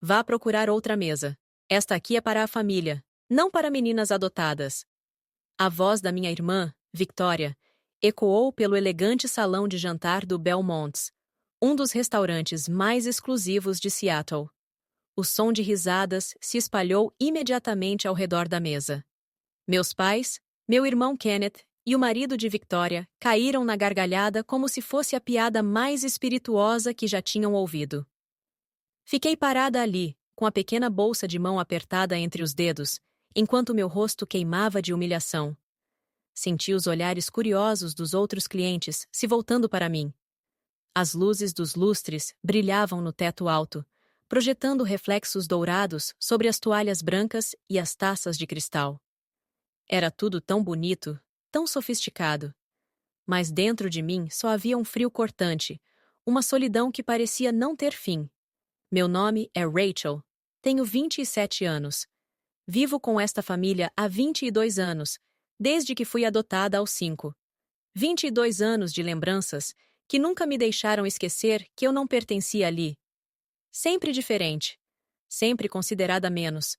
Vá procurar outra mesa. Esta aqui é para a família, não para meninas adotadas. A voz da minha irmã, Victoria, ecoou pelo elegante salão de jantar do Belmonts, um dos restaurantes mais exclusivos de Seattle. O som de risadas se espalhou imediatamente ao redor da mesa. Meus pais, meu irmão Kenneth e o marido de Victoria caíram na gargalhada como se fosse a piada mais espirituosa que já tinham ouvido. Fiquei parada ali, com a pequena bolsa de mão apertada entre os dedos, enquanto meu rosto queimava de humilhação. Senti os olhares curiosos dos outros clientes se voltando para mim. As luzes dos lustres brilhavam no teto alto, projetando reflexos dourados sobre as toalhas brancas e as taças de cristal. Era tudo tão bonito, tão sofisticado. Mas dentro de mim só havia um frio cortante, uma solidão que parecia não ter fim. Meu nome é Rachel. Tenho 27 anos. Vivo com esta família há 22 anos, desde que fui adotada aos 5. 22 anos de lembranças que nunca me deixaram esquecer que eu não pertencia ali. Sempre diferente. Sempre considerada menos.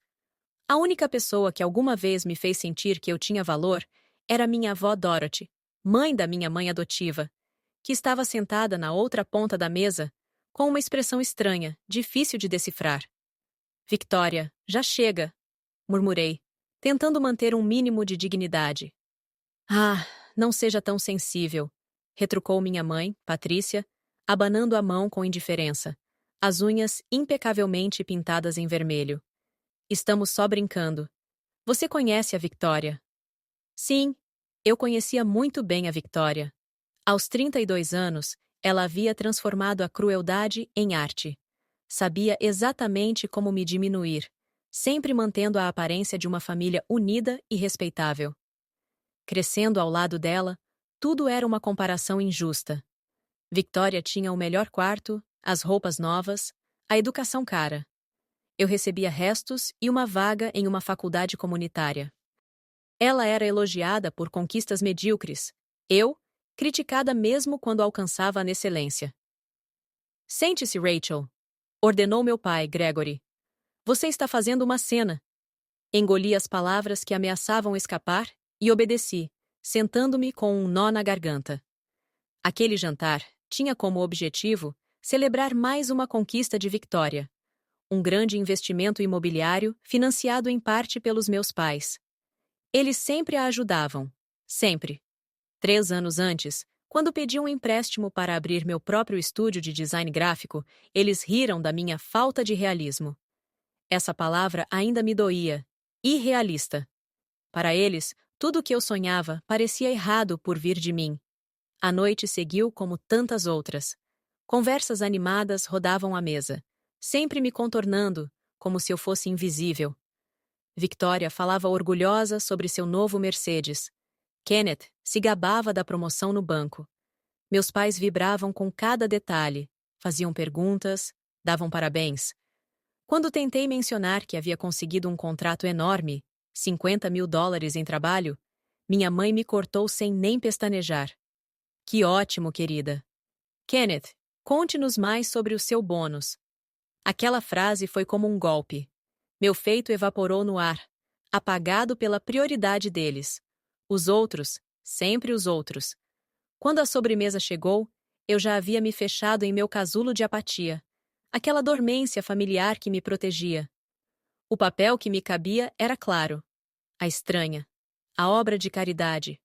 A única pessoa que alguma vez me fez sentir que eu tinha valor era minha avó Dorothy, mãe da minha mãe adotiva, que estava sentada na outra ponta da mesa, com uma expressão estranha, difícil de decifrar. Victoria, já chega, murmurei, tentando manter um mínimo de dignidade. Ah, não seja tão sensível, retrucou minha mãe, Patrícia, abanando a mão com indiferença, as unhas impecavelmente pintadas em vermelho. Estamos só brincando. Você conhece a Victoria? Sim, eu conhecia muito bem a Victoria. Aos 32 anos, ela havia transformado a crueldade em arte. Sabia exatamente como me diminuir, sempre mantendo a aparência de uma família unida e respeitável. Crescendo ao lado dela, tudo era uma comparação injusta. Victoria tinha o melhor quarto, as roupas novas, a educação cara. Eu recebia restos e uma vaga em uma faculdade comunitária. Ela era elogiada por conquistas medíocres. Eu, criticada mesmo quando alcançava a excelência. Sente-se, Rachel, ordenou meu pai, Gregory. Você está fazendo uma cena. Engoli as palavras que ameaçavam escapar e obedeci, sentando-me com um nó na garganta. Aquele jantar tinha como objetivo celebrar mais uma conquista de Victoria. Um grande investimento imobiliário financiado em parte pelos meus pais. Eles sempre a ajudavam. Sempre. 3 anos antes, quando pedi um empréstimo para abrir meu próprio estúdio de design gráfico, eles riram da minha falta de realismo. Essa palavra ainda me doía. Irrealista. Para eles, tudo o que eu sonhava parecia errado por vir de mim. A noite seguiu como tantas outras. Conversas animadas rodavam a mesa, sempre me contornando, como se eu fosse invisível. Victoria falava orgulhosa sobre seu novo Mercedes. Kenneth se gabava da promoção no banco. Meus pais vibravam com cada detalhe, faziam perguntas, davam parabéns. Quando tentei mencionar que havia conseguido um contrato enorme, $50.000 em trabalho, minha mãe me cortou sem nem pestanejar. Que ótimo, querida. Kenneth, conte-nos mais sobre o seu bônus. Aquela frase foi como um golpe. Meu feito evaporou no ar, apagado pela prioridade deles. Os outros, sempre os outros. Quando a sobremesa chegou, eu já havia me fechado em meu casulo de apatia, aquela dormência familiar que me protegia. O papel que me cabia era claro. A estranha. A obra de caridade.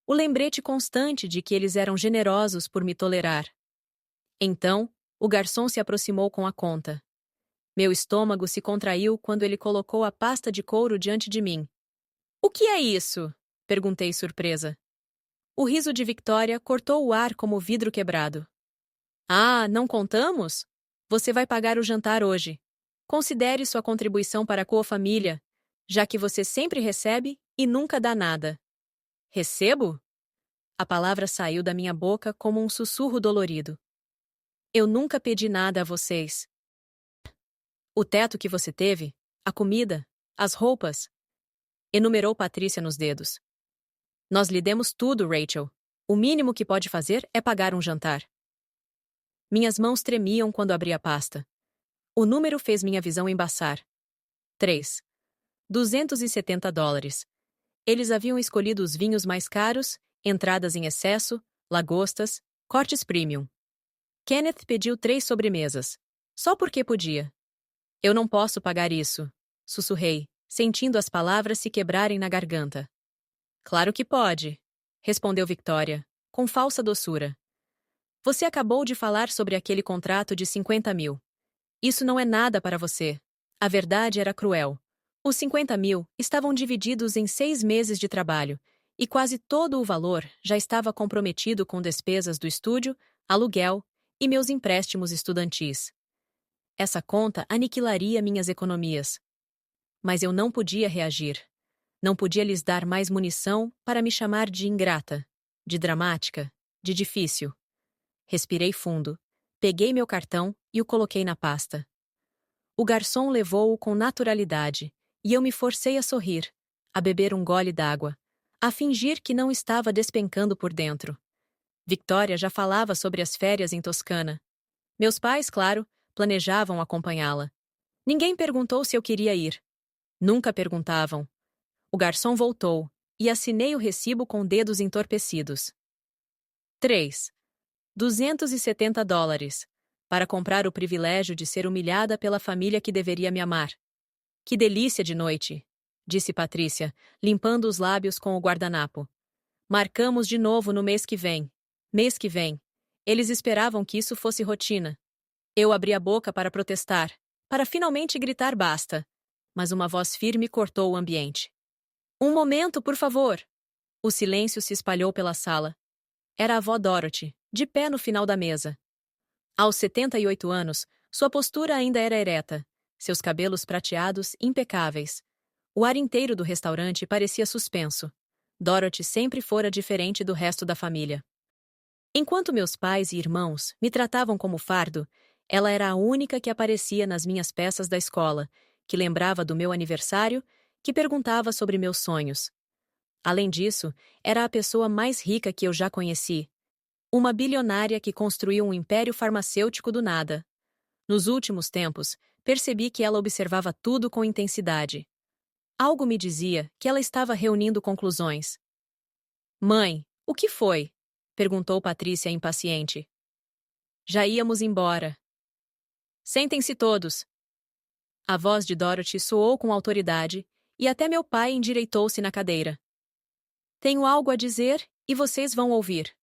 O lembrete constante de que eles eram generosos por me tolerar. Então, o garçom se aproximou com a conta. Meu estômago se contraiu quando ele colocou a pasta de couro diante de mim. "O que é isso?" perguntei surpresa. O riso de Victoria cortou o ar como vidro quebrado. "Ah, não contamos? Você vai pagar o jantar hoje. Considere sua contribuição para a coa-família, já que você sempre recebe e nunca dá nada." "Recebo?" A palavra saiu da minha boca como um sussurro dolorido. "Eu nunca pedi nada a vocês." "O teto que você teve, a comida, as roupas." Enumerou Patrícia nos dedos. "Nós lhe demos tudo, Rachel. O mínimo que pode fazer é pagar um jantar." Minhas mãos tremiam quando abri a pasta. O número fez minha visão embaçar. 3. $270. Eles haviam escolhido os vinhos mais caros, entradas em excesso, lagostas, cortes premium. Kenneth pediu 3 sobremesas. Só porque podia. Eu não posso pagar isso, sussurrei, sentindo as palavras se quebrarem na garganta. Claro que pode, respondeu Victoria, com falsa doçura. Você acabou de falar sobre aquele contrato de 50 mil. Isso não é nada para você. A verdade era cruel. Os 50 mil estavam divididos em 6 meses de trabalho, e quase todo o valor já estava comprometido com despesas do estúdio, aluguel e meus empréstimos estudantis. Essa conta aniquilaria minhas economias. Mas eu não podia reagir. Não podia lhes dar mais munição para me chamar de ingrata, de dramática, de difícil. Respirei fundo, peguei meu cartão e o coloquei na pasta. O garçom levou-o com naturalidade, e eu me forcei a sorrir, a beber um gole d'água, a fingir que não estava despencando por dentro. Victoria já falava sobre as férias em Toscana. Meus pais, claro, planejavam acompanhá-la. Ninguém perguntou se eu queria ir. Nunca perguntavam. O garçom voltou, e assinei o recibo com dedos entorpecidos. 3. $270. Para comprar o privilégio de ser humilhada pela família que deveria me amar. Que delícia de noite, disse Patrícia, limpando os lábios com o guardanapo. Marcamos de novo no mês que vem. Mês que vem. Eles esperavam que isso fosse rotina. Eu abri a boca para protestar, para finalmente gritar basta. Mas uma voz firme cortou o ambiente. Um momento, por favor! O silêncio se espalhou pela sala. Era a avó Dorothy, de pé no final da mesa. Aos 78 anos, sua postura ainda era ereta, seus cabelos prateados impecáveis. O ar inteiro do restaurante parecia suspenso. Dorothy sempre fora diferente do resto da família. Enquanto meus pais e irmãos me tratavam como fardo, ela era a única que aparecia nas minhas peças da escola, que lembrava do meu aniversário, que perguntava sobre meus sonhos. Além disso, era a pessoa mais rica que eu já conheci. Uma bilionária que construiu um império farmacêutico do nada. Nos últimos tempos, percebi que ela observava tudo com intensidade. Algo me dizia que ela estava reunindo conclusões. Mãe, o que foi? Perguntou Patrícia impaciente. Já íamos embora. Sentem-se todos. A voz de Dorothy soou com autoridade, e até meu pai endireitou-se na cadeira. Tenho algo a dizer, e vocês vão ouvir.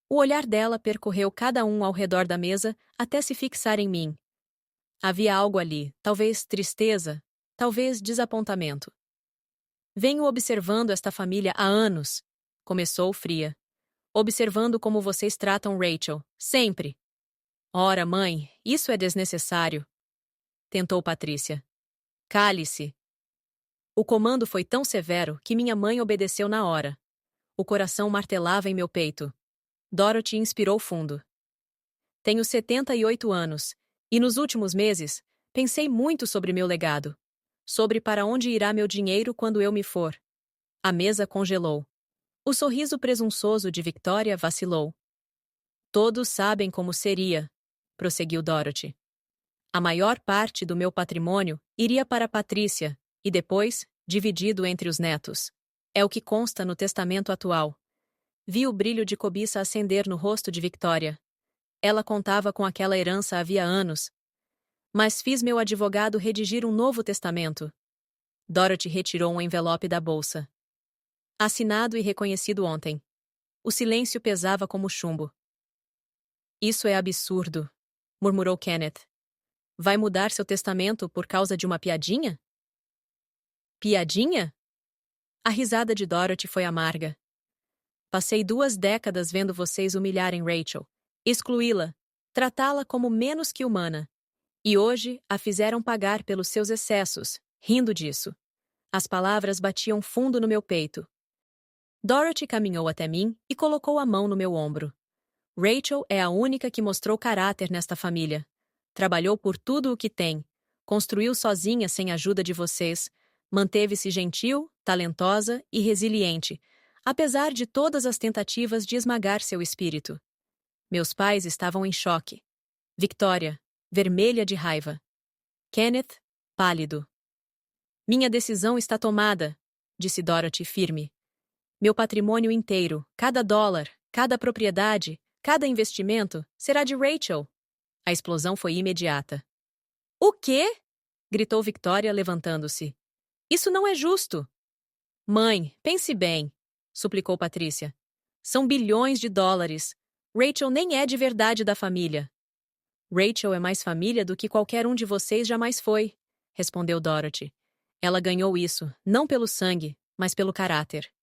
O olhar dela percorreu cada um ao redor da mesa até se fixar em mim. Havia algo ali, talvez tristeza, talvez desapontamento. Venho observando esta família há anos, começou fria. Observando como vocês tratam Rachel, sempre. Ora, mãe, isso é desnecessário. Tentou Patrícia. Cale-se. O comando foi tão severo que minha mãe obedeceu na hora. O coração martelava em meu peito. Dorothy inspirou fundo. Tenho 78 anos, e nos últimos meses, pensei muito sobre meu legado. Sobre para onde irá meu dinheiro quando eu me for. A mesa congelou. O sorriso presunçoso de Victoria vacilou. Todos sabem como seria, prosseguiu Dorothy. A maior parte do meu patrimônio iria para Patrícia, e depois, dividido entre os netos. É o que consta no testamento atual. Vi o brilho de cobiça acender no rosto de Victoria. Ela contava com aquela herança havia anos. Mas fiz meu advogado redigir um novo testamento. Dorothy retirou um envelope da bolsa. Assinado e reconhecido ontem. O silêncio pesava como chumbo. Isso é absurdo, murmurou Kenneth. Vai mudar seu testamento por causa de uma piadinha? Piadinha? A risada de Dorothy foi amarga. Passei 2 décadas vendo vocês humilharem Rachel, excluí-la, tratá-la como menos que humana. E hoje a fizeram pagar pelos seus excessos, rindo disso. As palavras batiam fundo no meu peito. Dorothy caminhou até mim e colocou a mão no meu ombro. Rachel é a única que mostrou caráter nesta família. Trabalhou por tudo o que tem, construiu sozinha sem a ajuda de vocês, manteve-se gentil, talentosa e resiliente, apesar de todas as tentativas de esmagar seu espírito. Meus pais estavam em choque. Victoria, vermelha de raiva. Kenneth, pálido. Minha decisão está tomada, disse Dorothy firme. Meu patrimônio inteiro, cada dólar, cada propriedade, cada investimento, será de Rachel. A explosão foi imediata. O quê? Gritou Victoria, levantando-se. Isso não é justo. Mãe, pense bem, suplicou Patrícia. São bilhões de dólares. Rachel nem é de verdade da família. Rachel é mais família do que qualquer um de vocês jamais foi, respondeu Dorothy. Ela ganhou isso, não pelo sangue, mas pelo caráter.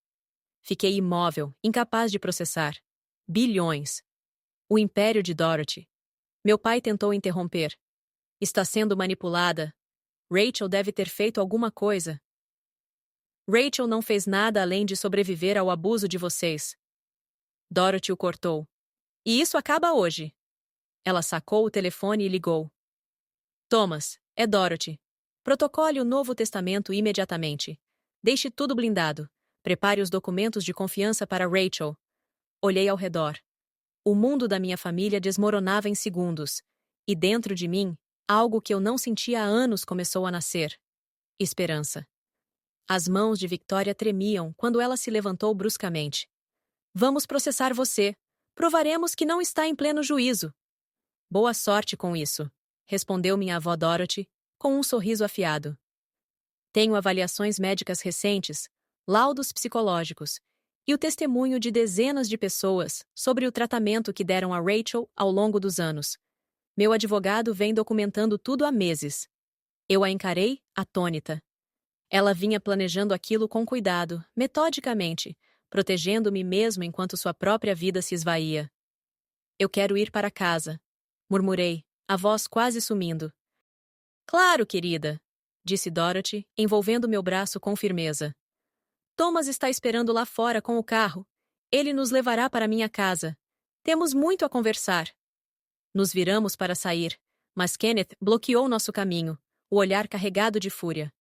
Fiquei imóvel, incapaz de processar. Bilhões. O império de Dorothy. Meu pai tentou interromper. Está sendo manipulada. Rachel deve ter feito alguma coisa. Rachel não fez nada além de sobreviver ao abuso de vocês. Dorothy o cortou. E isso acaba hoje. Ela sacou o telefone e ligou. Thomas, é Dorothy. Protocole o Novo Testamento imediatamente. Deixe tudo blindado. Prepare os documentos de confiança para Rachel. Olhei ao redor. O mundo da minha família desmoronava em segundos. E dentro de mim, algo que eu não sentia há anos começou a nascer. Esperança. As mãos de Victoria tremiam quando ela se levantou bruscamente. Vamos processar você. Provaremos que não está em pleno juízo. Boa sorte com isso, respondeu minha avó Dorothy, com um sorriso afiado. Tenho avaliações médicas recentes, laudos psicológicos e o testemunho de dezenas de pessoas sobre o tratamento que deram a Rachel ao longo dos anos. Meu advogado vem documentando tudo há meses. Eu a encarei, atônita. Ela vinha planejando aquilo com cuidado, metodicamente, protegendo-me mesmo enquanto sua própria vida se esvaía. Eu quero ir para casa, murmurei, a voz quase sumindo. Claro, querida, disse Dorothy, envolvendo meu braço com firmeza. Thomas está esperando lá fora com o carro. Ele nos levará para minha casa. Temos muito a conversar. Nos viramos para sair, mas Kenneth bloqueou nosso caminho, o olhar carregado de fúria.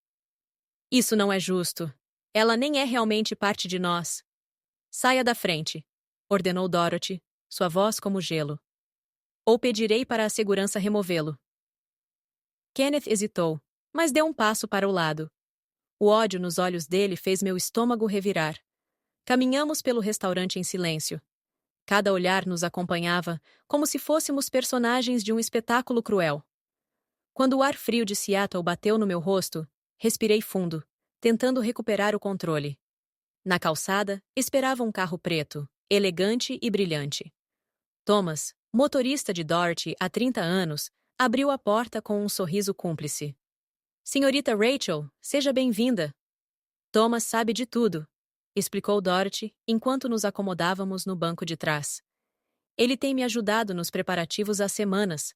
Isso não é justo. Ela nem é realmente parte de nós. Saia da frente, ordenou Dorothy, sua voz como gelo. Ou pedirei para a segurança removê-lo. Kenneth hesitou, mas deu um passo para o lado. O ódio nos olhos dele fez meu estômago revirar. Caminhamos pelo restaurante em silêncio. Cada olhar nos acompanhava, como se fôssemos personagens de um espetáculo cruel. Quando o ar frio de Seattle bateu no meu rosto, respirei fundo, tentando recuperar o controle. Na calçada, esperava um carro preto, elegante e brilhante. Thomas, motorista de Dorothy há 30 anos, abriu a porta com um sorriso cúmplice. Senhorita Rachel, seja bem-vinda. Thomas sabe de tudo, explicou Dorothy enquanto nos acomodávamos no banco de trás. Ele tem me ajudado nos preparativos há semanas.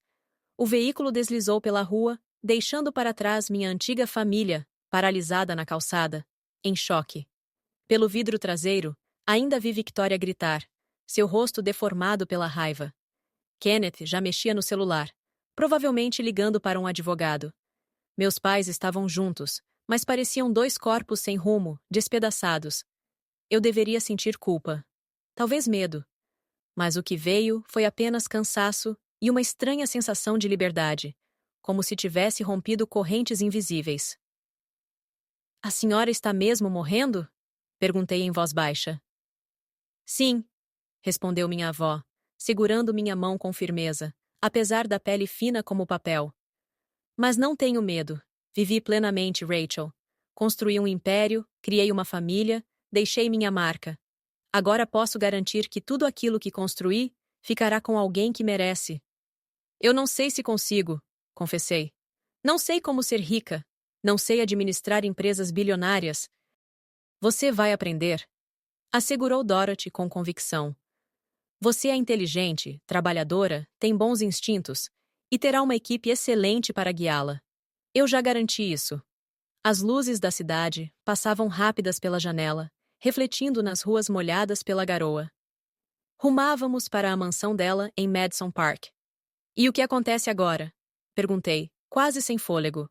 O veículo deslizou pela rua, deixando para trás minha antiga família, paralisada na calçada, em choque. Pelo vidro traseiro, ainda vi Victoria gritar, seu rosto deformado pela raiva. Kenneth já mexia no celular, provavelmente ligando para um advogado. Meus pais estavam juntos, mas pareciam dois corpos sem rumo, despedaçados. Eu deveria sentir culpa. Talvez medo. Mas o que veio foi apenas cansaço e uma estranha sensação de liberdade, como se tivesse rompido correntes invisíveis. A senhora está mesmo morrendo? Perguntei em voz baixa. Sim, respondeu minha avó, segurando minha mão com firmeza, apesar da pele fina como papel. Mas não tenho medo. Vivi plenamente, Rachel. Construí um império, criei uma família, deixei minha marca. Agora posso garantir que tudo aquilo que construí ficará com alguém que merece. Eu não sei se consigo, confessei. Não sei como ser rica. Não sei administrar empresas bilionárias. Você vai aprender, assegurou Dorothy com convicção. Você é inteligente, trabalhadora, tem bons instintos e terá uma equipe excelente para guiá-la. Eu já garanti isso. As luzes da cidade passavam rápidas pela janela, refletindo nas ruas molhadas pela garoa. Rumávamos para a mansão dela em Madison Park. E o que acontece agora? Perguntei, quase sem fôlego.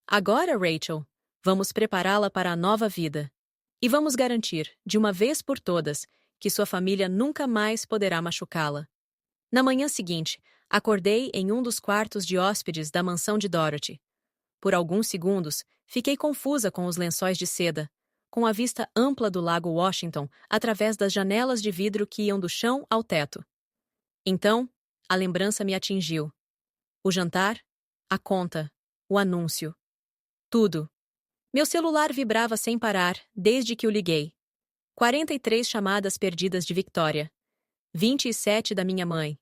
Agora, Rachel, vamos prepará-la para a nova vida. E vamos garantir, de uma vez por todas, que sua família nunca mais poderá machucá-la. Na manhã seguinte, Acordei em um dos quartos de hóspedes da mansão de Dorothy. Por alguns segundos, fiquei confusa com os lençóis de seda, com a vista ampla do lago Washington através das janelas de vidro que iam do chão ao teto. Então, a lembrança me atingiu. O jantar, a conta, o anúncio. Tudo. Meu celular vibrava sem parar desde que o liguei. 43 chamadas perdidas de Victoria. 27 da minha mãe.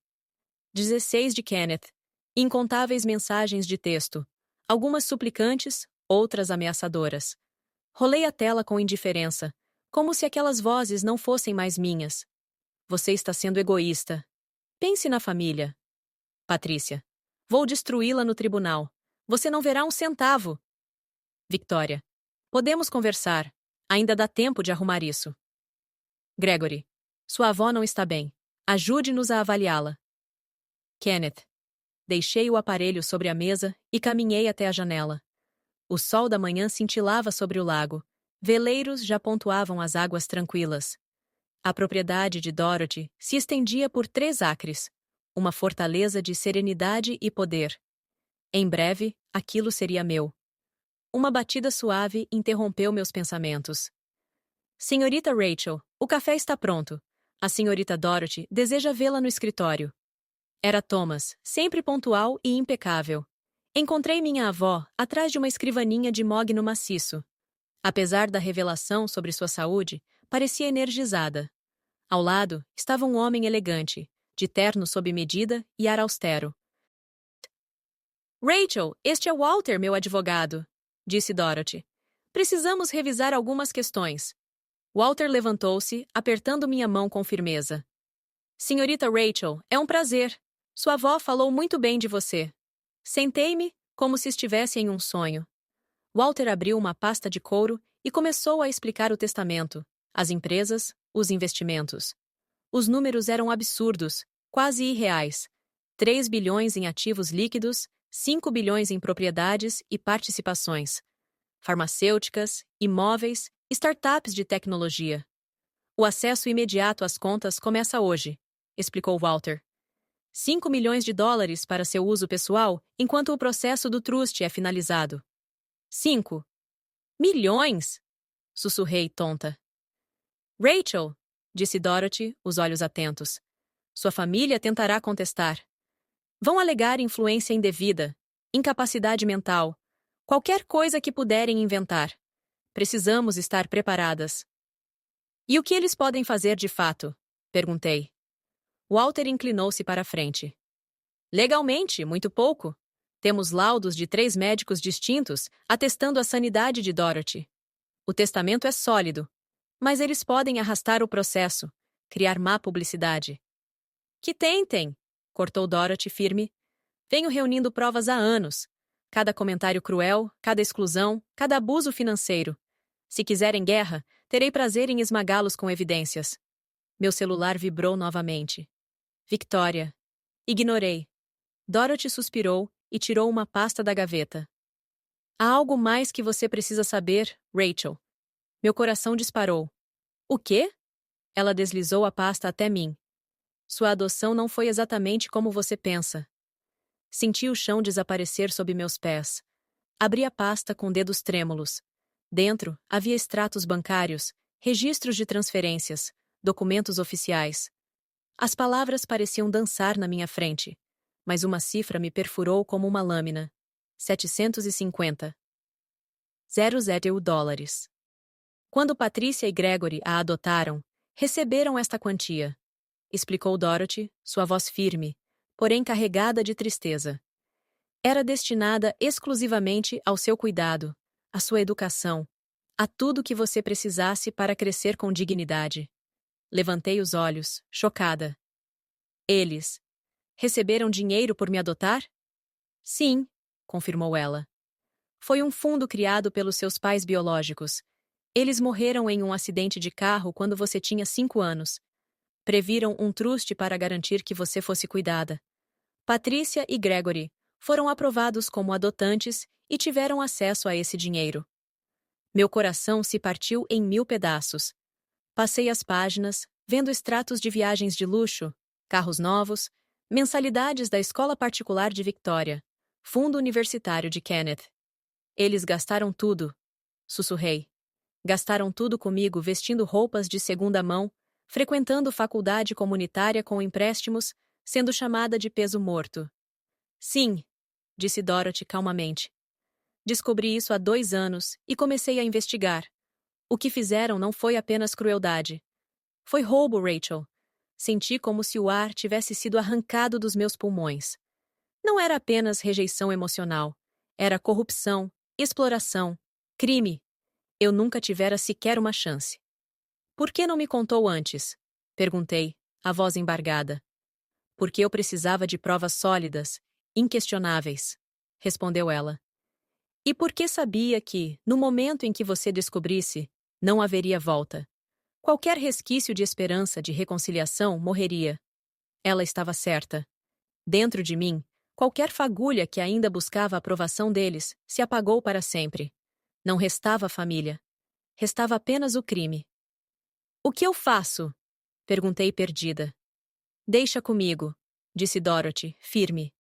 16 de Kenneth. Incontáveis mensagens de texto. Algumas suplicantes, outras ameaçadoras. Rolei a tela com indiferença, como se aquelas vozes não fossem mais minhas. Você está sendo egoísta. Pense na família. Patrícia. Vou destruí-la no tribunal. Você não verá um centavo. Victoria. Podemos conversar. Ainda dá tempo de arrumar isso. Gregory. Sua avó não está bem. Ajude-nos a avaliá-la. Kenneth. Deixei o aparelho sobre a mesa e caminhei até a janela. O sol da manhã cintilava sobre o lago. Veleiros já pontuavam as águas tranquilas. A propriedade de Dorothy se estendia por 3 acres, uma fortaleza de serenidade e poder. Em breve, aquilo seria meu. Uma batida suave interrompeu meus pensamentos. Senhorita Rachel, o café está pronto. A senhorita Dorothy deseja vê-la no escritório. Era Thomas, sempre pontual e impecável. Encontrei minha avó atrás de uma escrivaninha de mogno maciço. Apesar da revelação sobre sua saúde, parecia energizada. Ao lado estava um homem elegante, de terno sob medida e ar austero. Rachel, este é Walter, meu advogado, disse Dorothy. Precisamos revisar algumas questões. Walter levantou-se, apertando minha mão com firmeza. Senhorita Rachel, é um prazer. Sua avó falou muito bem de você. Sentei-me, como se estivesse em um sonho. Walter abriu uma pasta de couro e começou a explicar o testamento, as empresas, os investimentos. Os números eram absurdos, quase irreais. 3 bilhões em ativos líquidos, 5 bilhões em propriedades e participações. Farmacêuticas, imóveis, startups de tecnologia. O acesso imediato às contas começa hoje, explicou Walter. 5 milhões de dólares para seu uso pessoal, enquanto o processo do trust é finalizado. 5 milhões? Sussurrei, tonta. Rachel, disse Dorothy, os olhos atentos. Sua família tentará contestar. Vão alegar influência indevida, incapacidade mental, qualquer coisa que puderem inventar. Precisamos estar preparadas. E o que eles podem fazer de fato? Perguntei. Walter inclinou-se para a frente. Legalmente, muito pouco. Temos laudos de 3 médicos distintos atestando a sanidade de Dorothy. O testamento é sólido, mas eles podem arrastar o processo, criar má publicidade. Que tentem, cortou Dorothy firme. Venho reunindo provas há anos. Cada comentário cruel, cada exclusão, cada abuso financeiro. Se quiserem guerra, terei prazer em esmagá-los com evidências. Meu celular vibrou novamente. Victoria. Ignorei. Dorothy suspirou e tirou uma pasta da gaveta. Há algo mais que você precisa saber, Rachel. Meu coração disparou. O quê? Ela deslizou a pasta até mim. Sua adoção não foi exatamente como você pensa. Senti o chão desaparecer sob meus pés. Abri a pasta com dedos trêmulos. Dentro havia extratos bancários, registros de transferências, documentos oficiais. As palavras pareciam dançar na minha frente, mas uma cifra me perfurou como uma lâmina. 750. 00 dólares. Quando Patrícia e Gregory a adotaram, receberam esta quantia, explicou Dorothy, sua voz firme, porém carregada de tristeza. Era destinada exclusivamente ao seu cuidado, à sua educação, a tudo que você precisasse para crescer com dignidade. Levantei os olhos, chocada. Eles receberam dinheiro por me adotar? Sim, confirmou ela. Foi um fundo criado pelos seus pais biológicos. Eles morreram em um acidente de carro quando você tinha 5 anos. Previram um truste para garantir que você fosse cuidada. Patrícia e Gregory foram aprovados como adotantes e tiveram acesso a esse dinheiro. Meu coração se partiu em 1000 pedaços. Passei as páginas, vendo extratos de viagens de luxo, carros novos, Mensalidades da escola particular de Victoria. Fundo universitário de Kenneth. Eles gastaram tudo. Sussurrei. Gastaram tudo comigo vestindo roupas de segunda mão, frequentando faculdade comunitária com empréstimos, sendo chamada de peso morto. Sim, disse Dorothy calmamente. Descobri isso há 2 anos e comecei a investigar. O que fizeram não foi apenas crueldade. Foi roubo, Rachel. Senti como se o ar tivesse sido arrancado dos meus pulmões. Não era apenas rejeição emocional. Era corrupção, exploração, crime. Eu nunca tivera sequer uma chance. Por que não me contou antes? Perguntei, a voz embargada. Porque eu precisava de provas sólidas, inquestionáveis, respondeu ela. E porque sabia que, no momento em que você descobrisse, não haveria volta. Qualquer resquício de esperança de reconciliação morreria. Ela estava certa. Dentro de mim, qualquer fagulha que ainda buscava a aprovação deles se apagou para sempre. Não restava família. Restava apenas o crime. O que eu faço? Perguntei perdida. Deixa comigo, disse Dorothy, firme.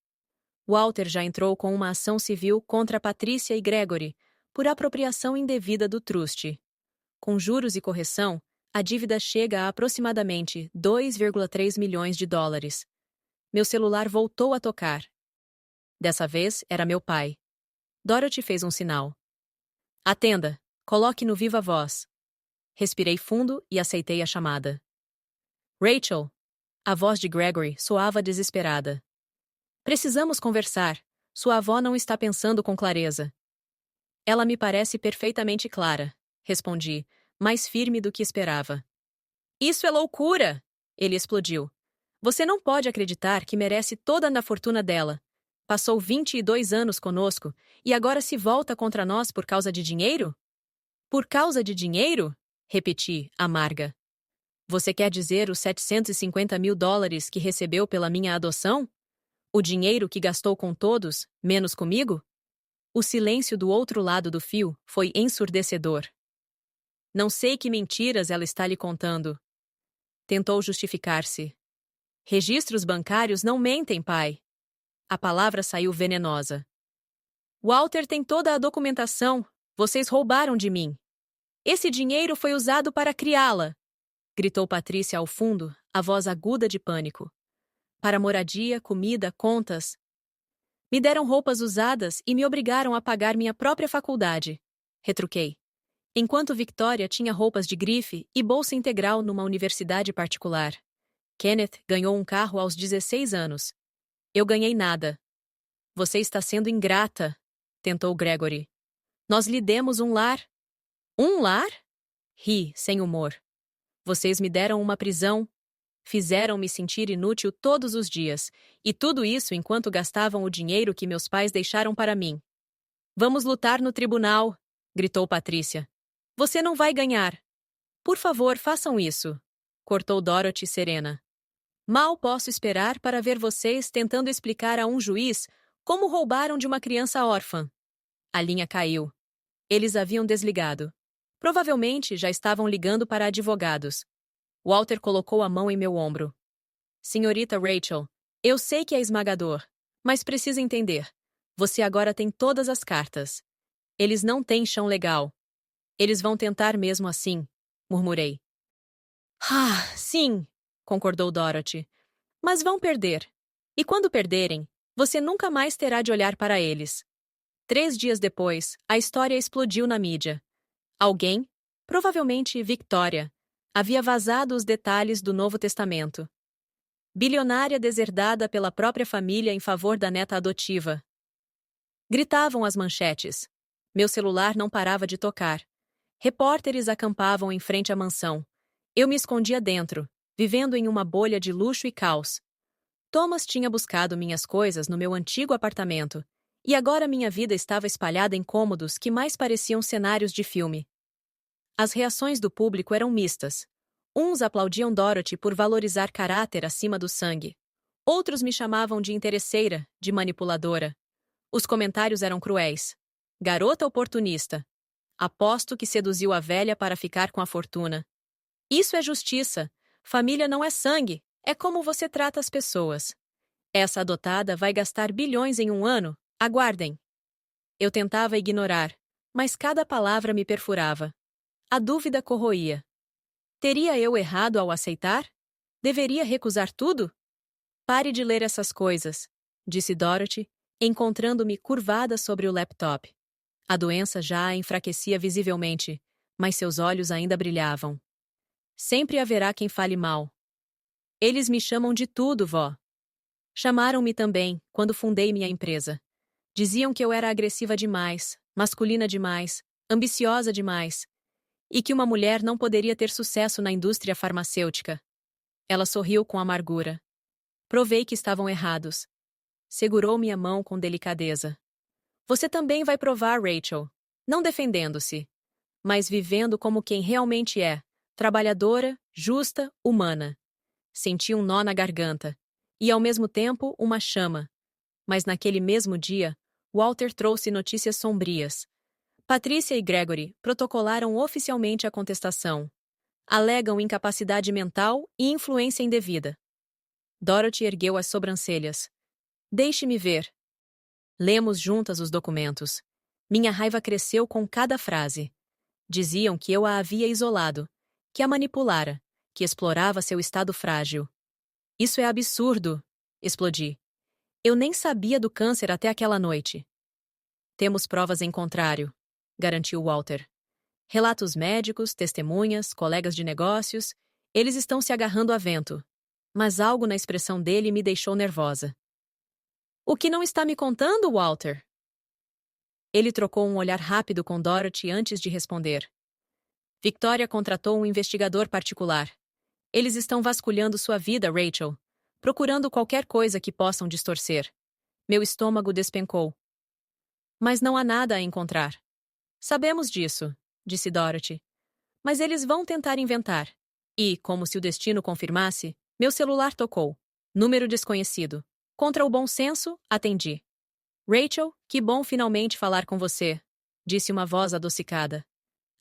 Walter já entrou com uma ação civil contra Patrícia e Gregory por apropriação indevida do truste. Com juros e correção, a dívida chega a aproximadamente 2,3 milhões de dólares. Meu celular voltou a tocar. Dessa vez, era meu pai. Dorothy fez um sinal. Atenda, coloque no viva voz. Respirei fundo e aceitei a chamada. Rachel! A voz de Gregory soava desesperada. Precisamos conversar. Sua avó não está pensando com clareza. Ela me parece perfeitamente clara, respondi, mais firme do que esperava. Isso é loucura! Ele explodiu. Você não pode acreditar que merece toda a fortuna dela. Passou 22 anos conosco e agora se volta contra nós por causa de dinheiro? Por causa de dinheiro? Repeti, amarga. Você quer dizer os 750 mil dólares que recebeu pela minha adoção? O dinheiro que gastou com todos, menos comigo? O silêncio do outro lado do fio foi ensurdecedor. Não sei que mentiras ela está lhe contando. Tentou justificar-se. Registros bancários não mentem, pai. A palavra saiu venenosa. Walter tem toda a documentação. Vocês roubaram de mim. Esse dinheiro foi usado para criá-la, gritou Patrícia ao fundo, a voz aguda de pânico. Para moradia, comida, contas. Me deram roupas usadas e me obrigaram a pagar minha própria faculdade, retruquei. Enquanto Victoria tinha roupas de grife e bolsa integral numa universidade particular. Kenneth ganhou um carro aos 16 anos. Eu ganhei nada. Você está sendo ingrata, tentou Gregory. Nós lhe demos um lar. Um lar? Ri, sem humor. Vocês me deram uma prisão. Fizeram-me sentir inútil todos os dias, e tudo isso enquanto gastavam o dinheiro que meus pais deixaram para mim. Vamos lutar no tribunal, gritou Patrícia. Você não vai ganhar. Por favor, façam isso, cortou Dorothy serena. Mal posso esperar para ver vocês tentando explicar a um juiz como roubaram de uma criança órfã. A linha caiu. Eles haviam desligado. Provavelmente já estavam ligando para advogados. Walter colocou a mão em meu ombro. Senhorita Rachel, eu sei que é esmagador, mas precisa entender. Você agora tem todas as cartas. Eles não têm chão legal. Eles vão tentar mesmo assim, murmurei. Ah, sim, concordou Dorothy. Mas vão perder. E quando perderem, você nunca mais terá de olhar para eles. 3 dias depois, a história explodiu na mídia. Alguém, provavelmente Victoria, havia vazado os detalhes do Novo Testamento. Bilionária deserdada pela própria família em favor da neta adotiva. Gritavam as manchetes. Meu celular não parava de tocar. Repórteres acampavam em frente à mansão. Eu me escondia dentro, vivendo em uma bolha de luxo e caos. Thomas tinha buscado minhas coisas no meu antigo apartamento, e agora minha vida estava espalhada em cômodos que mais pareciam cenários de filme. As reações do público eram mistas. Uns aplaudiam Dorothy por valorizar caráter acima do sangue. Outros me chamavam de interesseira, de manipuladora. Os comentários eram cruéis. Garota oportunista. Aposto que seduziu a velha para ficar com a fortuna. Isso é justiça. Família não é sangue, é como você trata as pessoas. Essa adotada vai gastar bilhões em um ano, aguardem. Eu tentava ignorar, mas cada palavra me perfurava. A dúvida corroía. Teria eu errado ao aceitar? Deveria recusar tudo? Pare de ler essas coisas, disse Dorothy, encontrando-me curvada sobre o laptop. A doença já a enfraquecia visivelmente, mas seus olhos ainda brilhavam. Sempre haverá quem fale mal. Eles me chamam de tudo, vó. Chamaram-me também, quando fundei minha empresa. Diziam que eu era agressiva demais, masculina demais, ambiciosa demais, e que uma mulher não poderia ter sucesso na indústria farmacêutica. Ela sorriu com amargura. Provei que estavam errados. Segurou minha mão com delicadeza. Você também vai provar, Rachel. Não defendendo-se, mas vivendo como quem realmente é, trabalhadora, justa, humana. Senti um nó na garganta, e ao mesmo tempo uma chama. Mas naquele mesmo dia, Walter trouxe notícias sombrias. Patrícia e Gregory protocolaram oficialmente a contestação. Alegam incapacidade mental e influência indevida. Dorothy ergueu as sobrancelhas. Deixe-me ver. Lemos juntas os documentos. Minha raiva cresceu com cada frase. Diziam que eu a havia isolado, que a manipulara, que explorava seu estado frágil. Isso é absurdo, explodi. Eu nem sabia do câncer até aquela noite. Temos provas em contrário, garantiu Walter. Relatos médicos, testemunhas, colegas de negócios, eles estão se agarrando a vento. Mas algo na expressão dele me deixou nervosa. O que não está me contando, Walter? Ele trocou um olhar rápido com Dorothy antes de responder. Victoria contratou um investigador particular. Eles estão vasculhando sua vida, Rachel, procurando qualquer coisa que possam distorcer. Meu estômago despencou. Mas não há nada a encontrar. Sabemos disso, disse Dorothy. Mas eles vão tentar inventar. E, como se o destino confirmasse, meu celular tocou. Número desconhecido. Contra o bom senso, atendi. Rachel, que bom finalmente falar com você, disse uma voz adocicada.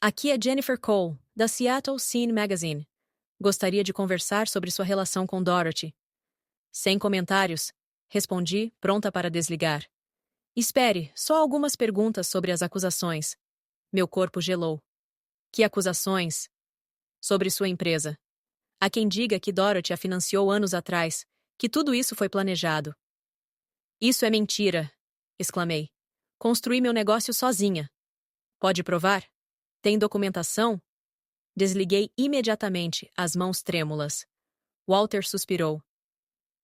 Aqui é Jennifer Cole, da Seattle Scene Magazine. Gostaria de conversar sobre sua relação com Dorothy. Sem comentários, respondi, pronta para desligar. Espere, só algumas perguntas sobre as acusações. Meu corpo gelou. Que acusações? Sobre sua empresa. Há quem diga que Dorothy a financiou anos atrás, que tudo isso foi planejado. Isso é mentira, exclamei. Construí meu negócio sozinha. Pode provar? Tem documentação? Desliguei imediatamente, as mãos trêmulas. Walter suspirou.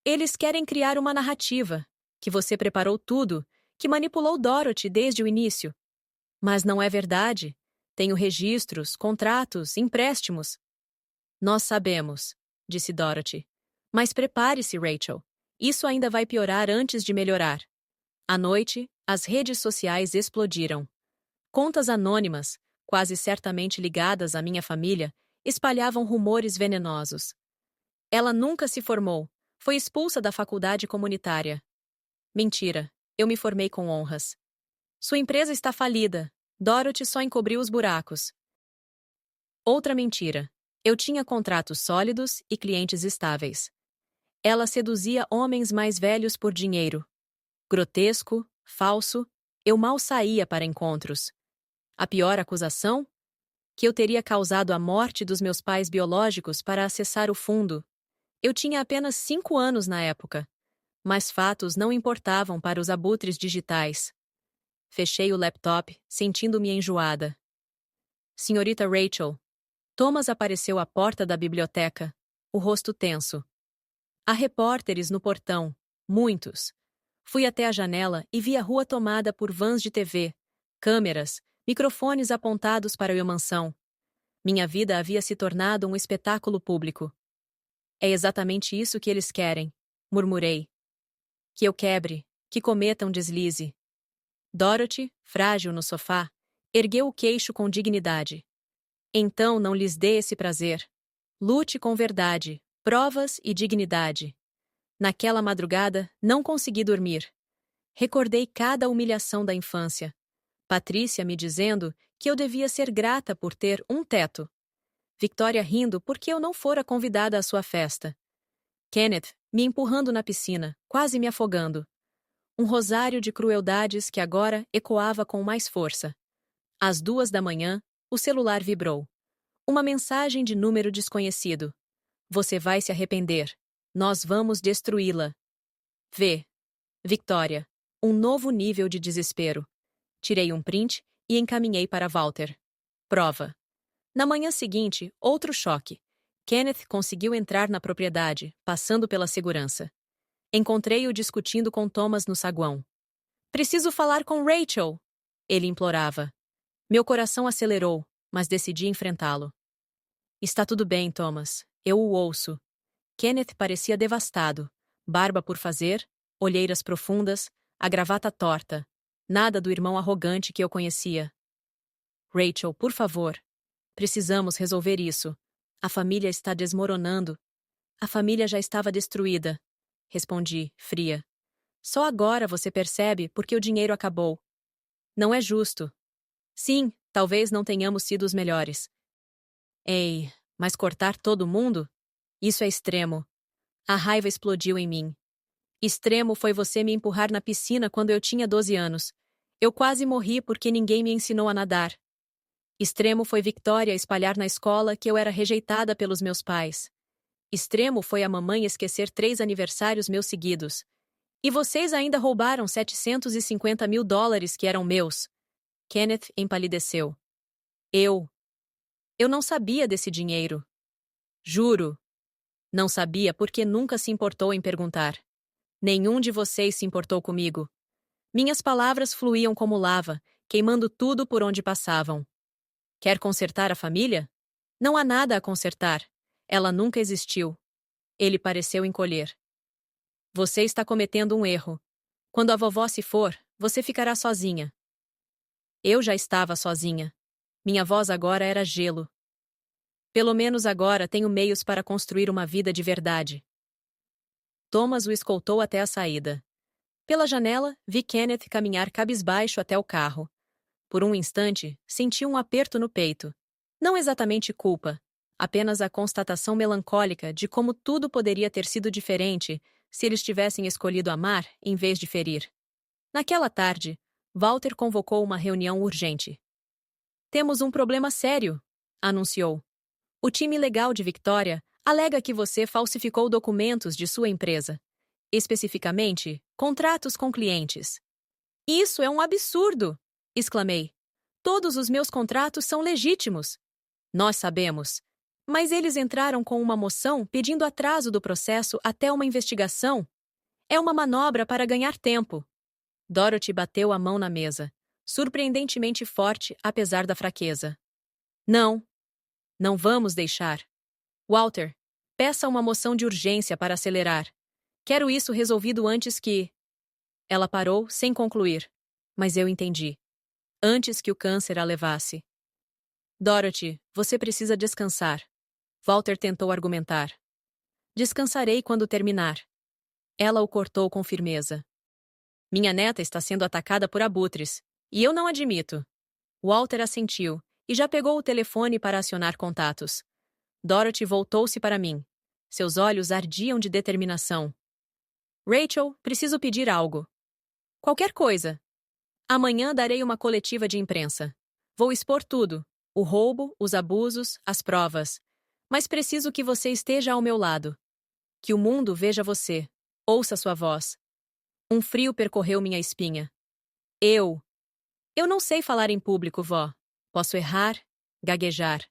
Eles querem criar uma narrativa, que você preparou tudo, que manipulou Dorothy desde o início. Mas não é verdade. Tenho registros, contratos, empréstimos. Nós sabemos, disse Dorothy. Mas prepare-se, Rachel. Isso ainda vai piorar antes de melhorar. À noite, as redes sociais explodiram. Contas anônimas, quase certamente ligadas à minha família, espalhavam rumores venenosos. Ela nunca se formou. Foi expulsa da faculdade comunitária. Mentira. Eu me formei com honras. Sua empresa está falida. Dorothy só encobriu os buracos. Outra mentira. Eu tinha contratos sólidos e clientes estáveis. Ela seduzia homens mais velhos por dinheiro. Grotesco, falso, eu mal saía para encontros. A pior acusação? Que eu teria causado a morte dos meus pais biológicos para acessar o fundo. Eu tinha apenas 5 anos na época. Mas fatos não importavam para os abutres digitais. Fechei o laptop, sentindo-me enjoada. Senhorita Rachel. Thomas apareceu à porta da biblioteca, o rosto tenso. Há repórteres no portão, muitos. Fui até a janela e vi a rua tomada por vans de TV, câmeras, microfones apontados para a mansão. Minha vida havia se tornado um espetáculo público. É exatamente isso que eles querem, murmurei. Que eu quebre, que cometa um deslize. Dorothy, frágil no sofá, ergueu o queixo com dignidade. Então não lhes dê esse prazer. Lute com verdade, provas e dignidade. Naquela madrugada, não consegui dormir. Recordei cada humilhação da infância. Patrícia me dizendo que eu devia ser grata por ter um teto. Victoria rindo porque eu não fora convidada à sua festa. Kenneth me empurrando na piscina, quase me afogando. Um rosário de crueldades que agora ecoava com mais força. Às 2 da manhã, o celular vibrou. Uma mensagem de número desconhecido. Você vai se arrepender. Nós vamos destruí-la. V. Victoria. Um novo nível de desespero. Tirei um print e encaminhei para Walter. Prova. Na manhã seguinte, outro choque. Kenneth conseguiu entrar na propriedade, passando pela segurança. Encontrei-o discutindo com Thomas no saguão. Preciso falar com Rachel! Ele implorava. Meu coração acelerou, mas decidi enfrentá-lo. Está tudo bem, Thomas. Eu o ouço. Kenneth parecia devastado. Barba por fazer, olheiras profundas, a gravata torta. Nada do irmão arrogante que eu conhecia. Rachel, por favor. Precisamos resolver isso. A família está desmoronando. A família já estava destruída. Respondi, fria. Só agora você percebe porque o dinheiro acabou. Não é justo. Sim, talvez não tenhamos sido os melhores. Ei, mas cortar todo mundo? Isso é extremo. A raiva explodiu em mim. Extremo foi você me empurrar na piscina quando eu tinha 12 anos. Eu quase morri porque ninguém me ensinou a nadar. Extremo foi Victoria espalhar na escola que eu era rejeitada pelos meus pais. Extremo foi a mamãe esquecer 3 aniversários meus seguidos. E vocês ainda roubaram $750.000 que eram meus. Kenneth empalideceu. Eu não sabia desse dinheiro. Juro. Não sabia porque nunca se importou em perguntar. Nenhum de vocês se importou comigo. Minhas palavras fluíam como lava, queimando tudo por onde passavam. Quer consertar a família? Não há nada a consertar. Ela nunca existiu. Ele pareceu encolher. Você está cometendo um erro. Quando a vovó se for, você ficará sozinha. Eu já estava sozinha. Minha voz agora era gelo. Pelo menos agora tenho meios para construir uma vida de verdade. Thomas o escoltou até a saída. Pela janela, vi Kenneth caminhar cabisbaixo até o carro. Por um instante, senti um aperto no peito. Não exatamente culpa, apenas a constatação melancólica de como tudo poderia ter sido diferente se eles tivessem escolhido amar em vez de ferir. Naquela tarde, Walter convocou uma reunião urgente. Temos um problema sério, anunciou. O time legal de Victoria alega que você falsificou documentos de sua empresa. Especificamente, contratos com clientes. Isso é um absurdo! Exclamei. Todos os meus contratos são legítimos. Nós sabemos. Mas eles entraram com uma moção pedindo atraso do processo até uma investigação. É uma manobra para ganhar tempo. Dorothy bateu a mão na mesa, surpreendentemente forte apesar da fraqueza. Não. Não vamos deixar. Walter, peça uma moção de urgência para acelerar. Quero isso resolvido antes que... Ela parou sem concluir, mas eu entendi. Antes que o câncer a levasse. Dorothy, você precisa descansar. Walter tentou argumentar. Descansarei quando terminar. Ela o cortou com firmeza. Minha neta está sendo atacada por abutres, e eu não admito. Walter assentiu, e já pegou o telefone para acionar contatos. Dorothy voltou-se para mim. Seus olhos ardiam de determinação. Rachel, preciso pedir algo. Qualquer coisa. Amanhã darei uma coletiva de imprensa. Vou expor tudo. O roubo, os abusos, as provas. Mas preciso que você esteja ao meu lado. Que o mundo veja você. Ouça sua voz. Um frio percorreu minha espinha. Eu não sei falar em público, vó. Posso errar, gaguejar.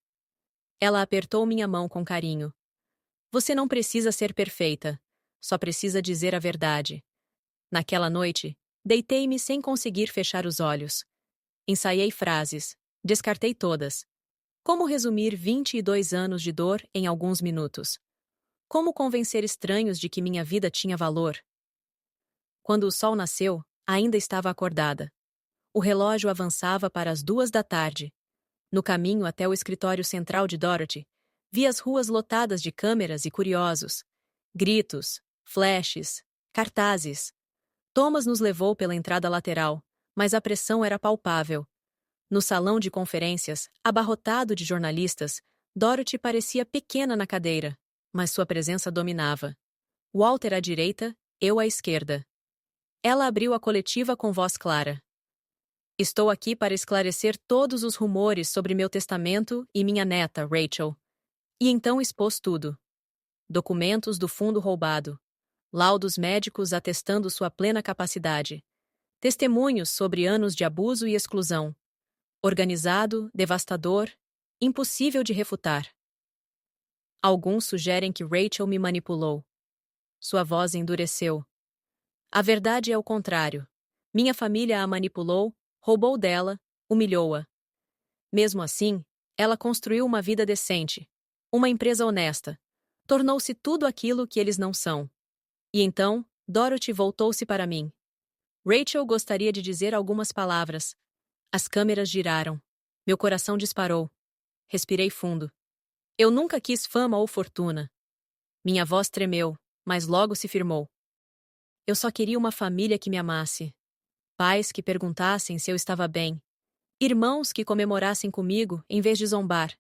Ela apertou minha mão com carinho. Você não precisa ser perfeita. Só precisa dizer a verdade. Naquela noite, deitei-me sem conseguir fechar os olhos. Ensaiei frases. Descartei todas. Como resumir 22 anos de dor em alguns minutos? Como convencer estranhos de que minha vida tinha valor? Quando o sol nasceu, ainda estava acordada. O relógio avançava para as 2 da tarde. No caminho até o escritório central de Dorothy, vi as ruas lotadas de câmeras e curiosos. Gritos, flashes, cartazes. Thomas nos levou pela entrada lateral, mas a pressão era palpável. No salão de conferências, abarrotado de jornalistas, Dorothy parecia pequena na cadeira, mas sua presença dominava. Walter à direita, eu à esquerda. Ela abriu a coletiva com voz clara. Estou aqui para esclarecer todos os rumores sobre meu testamento e minha neta, Rachel. E então expôs tudo. Documentos do fundo roubado. Laudos médicos atestando sua plena capacidade. Testemunhos sobre anos de abuso e exclusão. Organizado, devastador, impossível de refutar. Alguns sugerem que Rachel me manipulou. Sua voz endureceu. A verdade é o contrário. Minha família a manipulou, roubou dela, humilhou-a. Mesmo assim, ela construiu uma vida decente, uma empresa honesta. Tornou-se tudo aquilo que eles não são. E então, Dorothy voltou-se para mim. Rachel gostaria de dizer algumas palavras. As câmeras giraram. Meu coração disparou. Respirei fundo. Eu nunca quis fama ou fortuna. Minha voz tremeu, mas logo se firmou. Eu só queria uma família que me amasse. Pais que perguntassem se eu estava bem. Irmãos que comemorassem comigo em vez de zombar.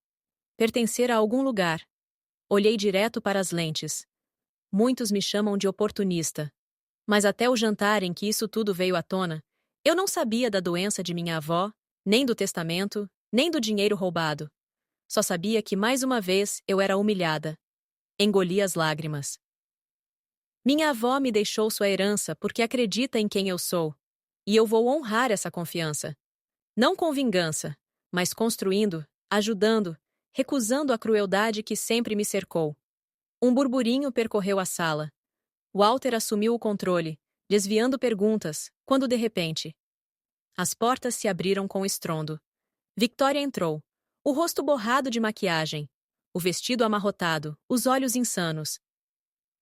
Pertencer a algum lugar. Olhei direto para as lentes. Muitos me chamam de oportunista. Mas até o jantar em que isso tudo veio à tona, eu não sabia da doença de minha avó, nem do testamento, nem do dinheiro roubado. Só sabia que mais uma vez eu era humilhada. Engoli as lágrimas. Minha avó me deixou sua herança porque acredita em quem eu sou. E eu vou honrar essa confiança. Não com vingança, mas construindo, ajudando, recusando a crueldade que sempre me cercou. Um burburinho percorreu a sala. Walter assumiu o controle, desviando perguntas, quando de repente. As portas se abriram com estrondo. Victoria entrou, o rosto borrado de maquiagem, o vestido amarrotado, os olhos insanos.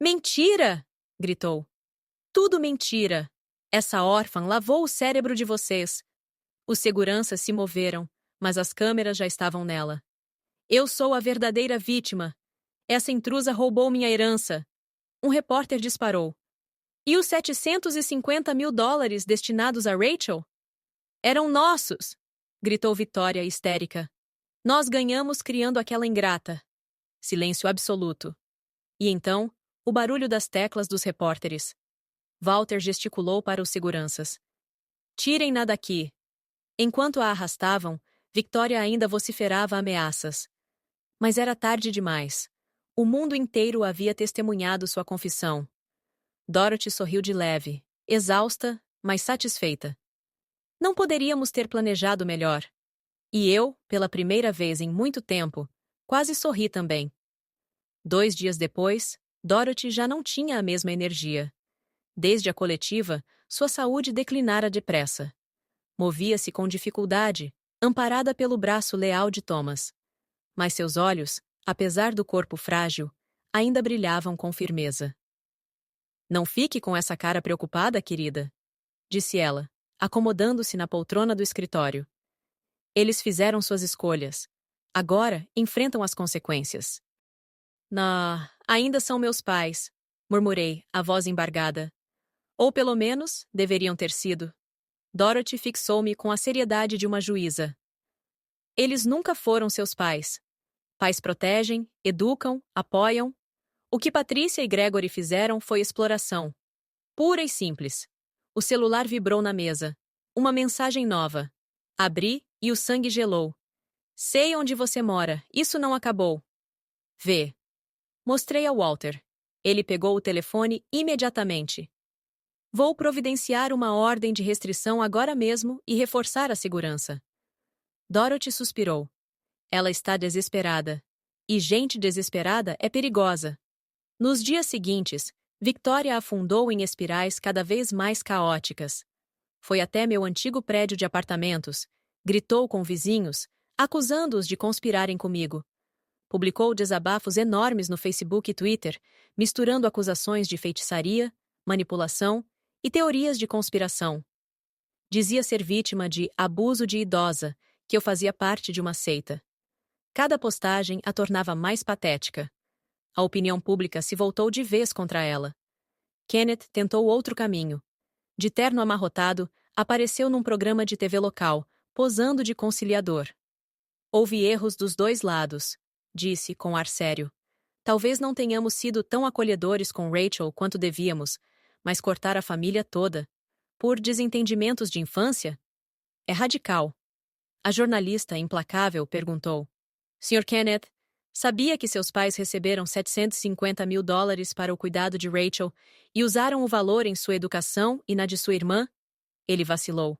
Mentira! Gritou. Tudo mentira! Essa órfã lavou o cérebro de vocês. Os seguranças se moveram, mas as câmeras já estavam nela. Eu sou a verdadeira vítima. Essa intrusa roubou minha herança. Um repórter disparou. E os 750 mil dólares destinados a Rachel? Eram nossos! Gritou Victoria histérica. Nós ganhamos criando aquela ingrata. Silêncio absoluto. E então, o barulho das teclas dos repórteres. Walter gesticulou para os seguranças. Tirem-na daqui. Enquanto a arrastavam, Victoria ainda vociferava ameaças. Mas era tarde demais. O mundo inteiro havia testemunhado sua confissão. Dorothy sorriu de leve, exausta, mas satisfeita. Não poderíamos ter planejado melhor. E eu, pela primeira vez em muito tempo, quase sorri também. 2 dias depois, Dorothy já não tinha a mesma energia. Desde a coletiva, sua saúde declinara depressa. Movia-se com dificuldade, amparada pelo braço leal de Thomas. Mas seus olhos, apesar do corpo frágil, ainda brilhavam com firmeza. Não fique com essa cara preocupada, querida, disse ela, acomodando-se na poltrona do escritório. Eles fizeram suas escolhas. Agora enfrentam as consequências. Ainda são meus pais, murmurei, a voz embargada. Ou pelo menos, deveriam ter sido. Dorothy fixou-me com a seriedade de uma juíza. Eles nunca foram seus pais. Pais protegem, educam, apoiam. O que Patrícia e Gregory fizeram foi exploração. Pura e simples. O celular vibrou na mesa. Uma mensagem nova. Abri e o sangue gelou. Sei onde você mora, isso não acabou. Vê. Mostrei a Walter. Ele pegou o telefone imediatamente. Vou providenciar uma ordem de restrição agora mesmo e reforçar a segurança. Dorothy suspirou. Ela está desesperada. E gente desesperada é perigosa. Nos dias seguintes, Victoria afundou em espirais cada vez mais caóticas. Foi até meu antigo prédio de apartamentos, gritou com vizinhos, acusando-os de conspirarem comigo. Publicou desabafos enormes no Facebook e Twitter, misturando acusações de feitiçaria, manipulação e teorias de conspiração. Dizia ser vítima de abuso de idosa, que eu fazia parte de uma seita. Cada postagem a tornava mais patética. A opinião pública se voltou de vez contra ela. Kenneth tentou outro caminho. De terno amarrotado, apareceu num programa de TV local, posando de conciliador. Houve erros dos dois lados, disse com ar sério. Talvez não tenhamos sido tão acolhedores com Rachel quanto devíamos, mas cortar a família toda, por desentendimentos de infância? É radical. A jornalista implacável perguntou: Sr. Kenneth, sabia que seus pais receberam $750.000 para o cuidado de Rachel e usaram o valor em sua educação e na de sua irmã? Ele vacilou.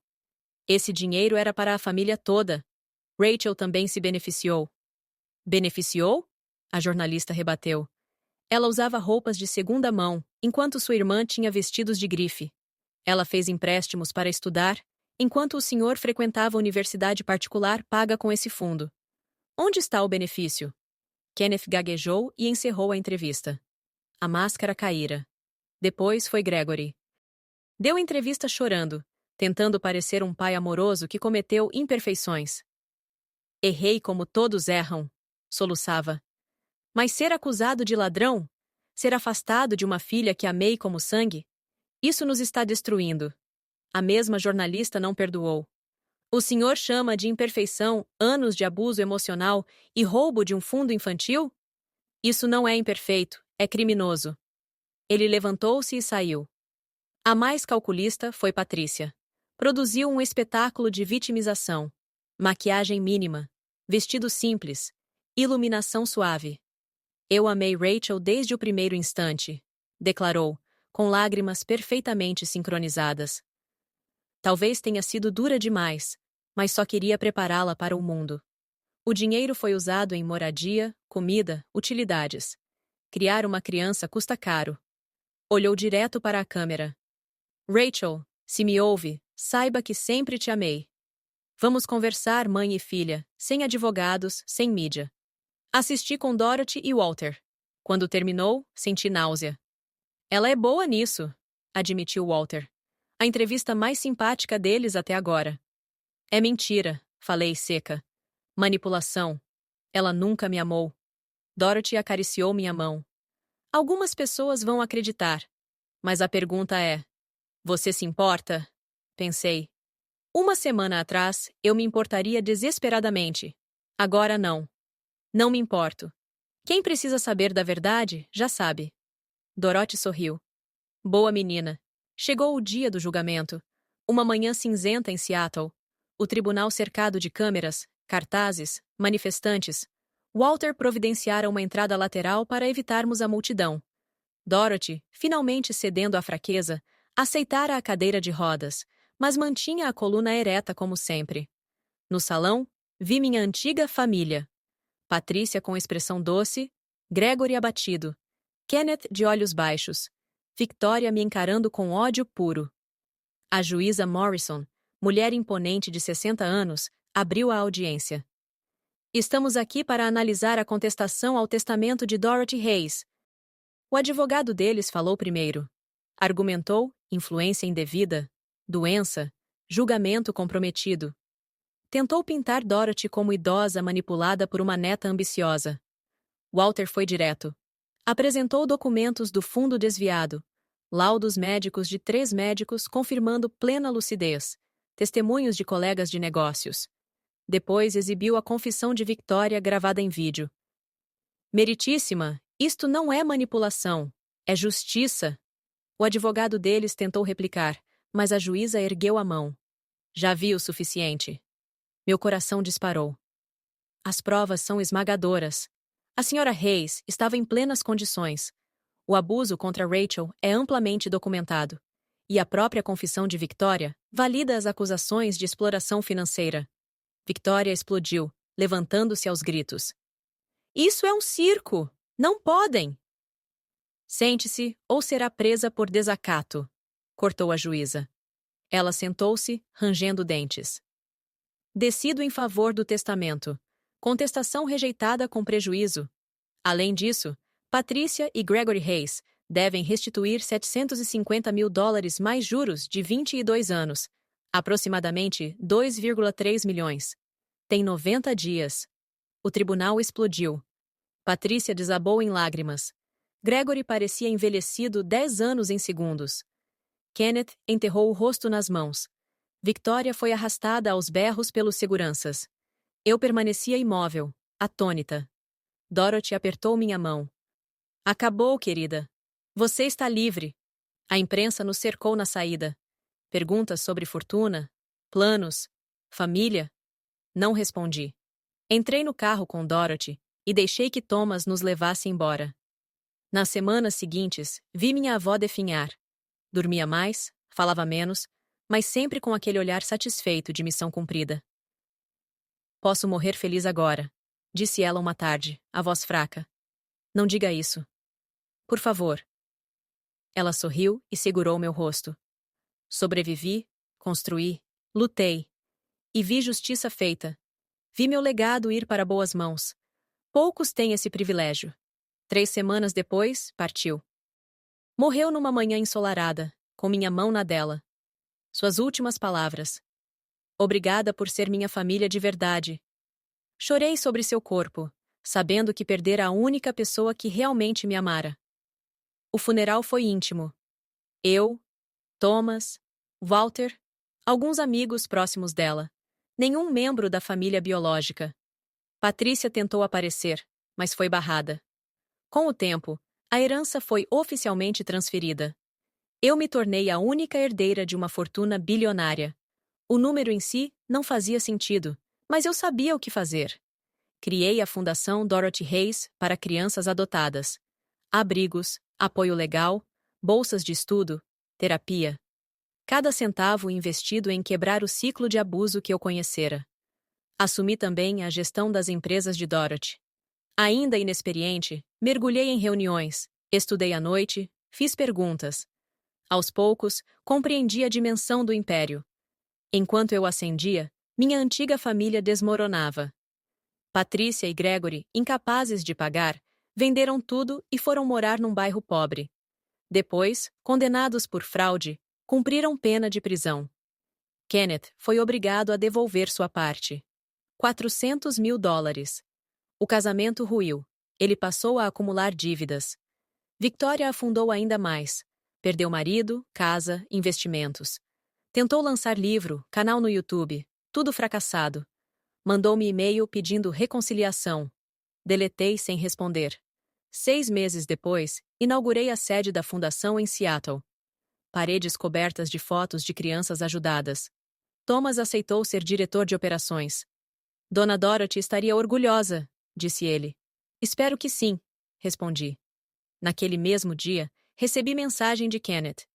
Esse dinheiro era para a família toda. Rachel também se beneficiou. Beneficiou? A jornalista rebateu. Ela usava roupas de segunda mão, enquanto sua irmã tinha vestidos de grife. Ela fez empréstimos para estudar, enquanto o senhor frequentava a universidade particular paga com esse fundo. Onde está o benefício? Kenneth gaguejou e encerrou a entrevista. A máscara caíra. Depois foi Gregory. Deu entrevista chorando, tentando parecer um pai amoroso que cometeu imperfeições. Errei como todos erram, soluçava. Mas ser acusado de ladrão? Ser afastado de uma filha que amei como sangue? Isso nos está destruindo. A mesma jornalista não perdoou. O senhor chama de imperfeição anos de abuso emocional e roubo de um fundo infantil? Isso não é imperfeito, é criminoso. Ele levantou-se e saiu. A mais calculista foi Patrícia. Produziu um espetáculo de vitimização. Maquiagem mínima, vestido simples, iluminação suave. Eu amei Rachel desde o primeiro instante, declarou, com lágrimas perfeitamente sincronizadas. Talvez tenha sido dura demais, mas só queria prepará-la para o mundo. O dinheiro foi usado em moradia, comida, utilidades. Criar uma criança custa caro. Olhou direto para a câmera. Rachel, se me ouve, saiba que sempre te amei. Vamos conversar, mãe e filha, sem advogados, sem mídia. Assisti com Dorothy e Walter. Quando terminou, senti náusea. Ela é boa nisso, admitiu Walter. A entrevista mais simpática deles até agora. É mentira, falei seca. Manipulação. Ela nunca me amou. Dorothy acariciou minha mão. Algumas pessoas vão acreditar. Mas a pergunta é: você se importa? Pensei. Uma semana atrás, eu me importaria desesperadamente. Agora não. Não me importo. Quem precisa saber da verdade, já sabe. Dorothy sorriu. Boa menina. Chegou o dia do julgamento. Uma manhã cinzenta em Seattle. O tribunal cercado de câmeras, cartazes, manifestantes. Walter providenciara uma entrada lateral para evitarmos a multidão. Dorothy, finalmente cedendo à fraqueza, aceitara a cadeira de rodas, mas mantinha a coluna ereta como sempre. No salão, vi minha antiga família. Patrícia com expressão doce, Gregory abatido, Kenneth de olhos baixos, Victoria me encarando com ódio puro. A juíza Morrison, mulher imponente de 60 anos, abriu a audiência. Estamos aqui para analisar a contestação ao testamento de Dorothy Hayes. O advogado deles falou primeiro. Argumentou influência indevida, doença, julgamento comprometido. Tentou pintar Dorothy como idosa manipulada por uma neta ambiciosa. Walter foi direto. Apresentou documentos do fundo desviado, laudos médicos de 3 médicos confirmando plena lucidez, testemunhos de colegas de negócios. Depois exibiu a confissão de Victoria gravada em vídeo. Meritíssima, isto não é manipulação, é justiça. O advogado deles tentou replicar, mas a juíza ergueu a mão. Já vi o suficiente. Meu coração disparou. As provas são esmagadoras. A senhora Hayes estava em plenas condições. O abuso contra Rachel é amplamente documentado. E a própria confissão de Victoria valida as acusações de exploração financeira. Victoria explodiu, levantando-se aos gritos. Isso é um circo! Não podem! Sente-se ou será presa por desacato, cortou a juíza. Ela sentou-se, rangendo dentes. Decido em favor do testamento. Contestação rejeitada com prejuízo. Além disso, Patrícia e Gregory Hayes devem restituir $750.000 mais juros de 22 anos, aproximadamente 2,3 milhões. Tem 90 dias. O tribunal explodiu. Patrícia desabou em lágrimas. Gregory parecia envelhecido 10 anos em segundos. Kenneth enterrou o rosto nas mãos. Victoria foi arrastada aos berros pelos seguranças. Eu permanecia imóvel, atônita. Dorothy apertou minha mão. Acabou, querida. Você está livre. A imprensa nos cercou na saída. Perguntas sobre fortuna, planos, família. Não respondi. Entrei no carro com Dorothy e deixei que Thomas nos levasse embora. Nas semanas seguintes, vi minha avó definhar. Dormia mais, falava menos, mas sempre com aquele olhar satisfeito de missão cumprida. Posso morrer feliz agora, disse ela uma tarde, a voz fraca. Não diga isso. Por favor. Ela sorriu e segurou meu rosto. Sobrevivi, construí, lutei. E vi justiça feita. Vi meu legado ir para boas mãos. Poucos têm esse privilégio. 3 semanas depois, partiu. Morreu numa manhã ensolarada, com minha mão na dela. Suas últimas palavras. Obrigada por ser minha família de verdade. Chorei sobre seu corpo, sabendo que perdera a única pessoa que realmente me amara. O funeral foi íntimo. Eu, Thomas, Walter, alguns amigos próximos dela. Nenhum membro da família biológica. Patrícia tentou aparecer, mas foi barrada. Com o tempo, a herança foi oficialmente transferida. Eu me tornei a única herdeira de uma fortuna bilionária. O número em si não fazia sentido, mas eu sabia o que fazer. Criei a Fundação Dorothy Hayes para crianças adotadas. Abrigos, apoio legal, bolsas de estudo, terapia. Cada centavo investido em quebrar o ciclo de abuso que eu conhecera. Assumi também a gestão das empresas de Dorothy. Ainda inexperiente, mergulhei em reuniões, estudei à noite, fiz perguntas. Aos poucos, compreendi a dimensão do império. Enquanto eu ascendia, minha antiga família desmoronava. Patrícia e Gregory, incapazes de pagar, venderam tudo e foram morar num bairro pobre. Depois, condenados por fraude, cumpriram pena de prisão. Kenneth foi obrigado a devolver sua parte. $400.000. O casamento ruiu. Ele passou a acumular dívidas. Victoria afundou ainda mais. Perdeu marido, casa, investimentos. Tentou lançar livro, canal no YouTube. Tudo fracassado. Mandou-me e-mail pedindo reconciliação. Deletei sem responder. 6 meses depois, inaugurei a sede da fundação em Seattle. Paredes cobertas de fotos de crianças ajudadas. Thomas aceitou ser diretor de operações. Dona Dorothy estaria orgulhosa, disse ele. Espero que sim, respondi. Naquele mesmo dia, recebi mensagem de Kenneth.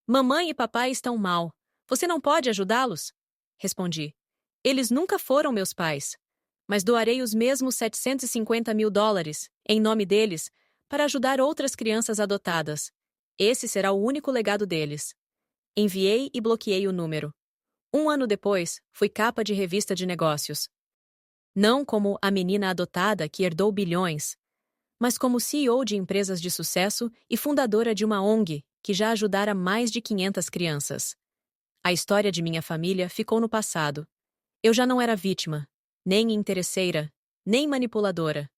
Mamãe e papai estão mal. Você não pode ajudá-los? Respondi. Eles nunca foram meus pais. Mas doarei os mesmos $750.000, em nome deles, para ajudar outras crianças adotadas. Esse será o único legado deles. Enviei e bloqueei o número. 1 ano depois, fui capa de revista de negócios. Não como a menina adotada que herdou bilhões, mas como CEO de empresas de sucesso e fundadora de uma ONG que já ajudara mais de 500 crianças. A história de minha família ficou no passado. Eu já não era vítima, nem interesseira, nem manipuladora.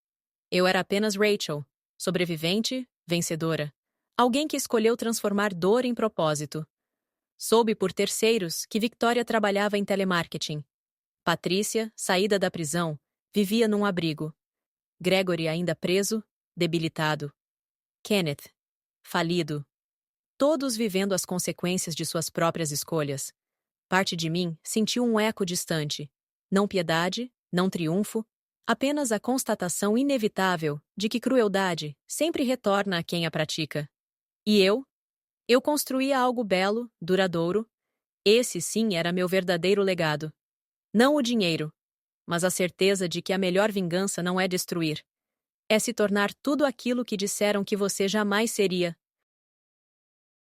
Eu era apenas Rachel, sobrevivente, vencedora. Alguém que escolheu transformar dor em propósito. Soube por terceiros que Victoria trabalhava em telemarketing. Patrícia, saída da prisão, vivia num abrigo. Gregory ainda preso, debilitado. Kenneth, falido. Todos vivendo as consequências de suas próprias escolhas. Parte de mim sentiu um eco distante. Não piedade, não triunfo, apenas a constatação inevitável de que crueldade sempre retorna a quem a pratica. E eu? Eu construía algo belo, duradouro. Esse sim era meu verdadeiro legado. Não o dinheiro, mas a certeza de que a melhor vingança não é destruir. É se tornar tudo aquilo que disseram que você jamais seria.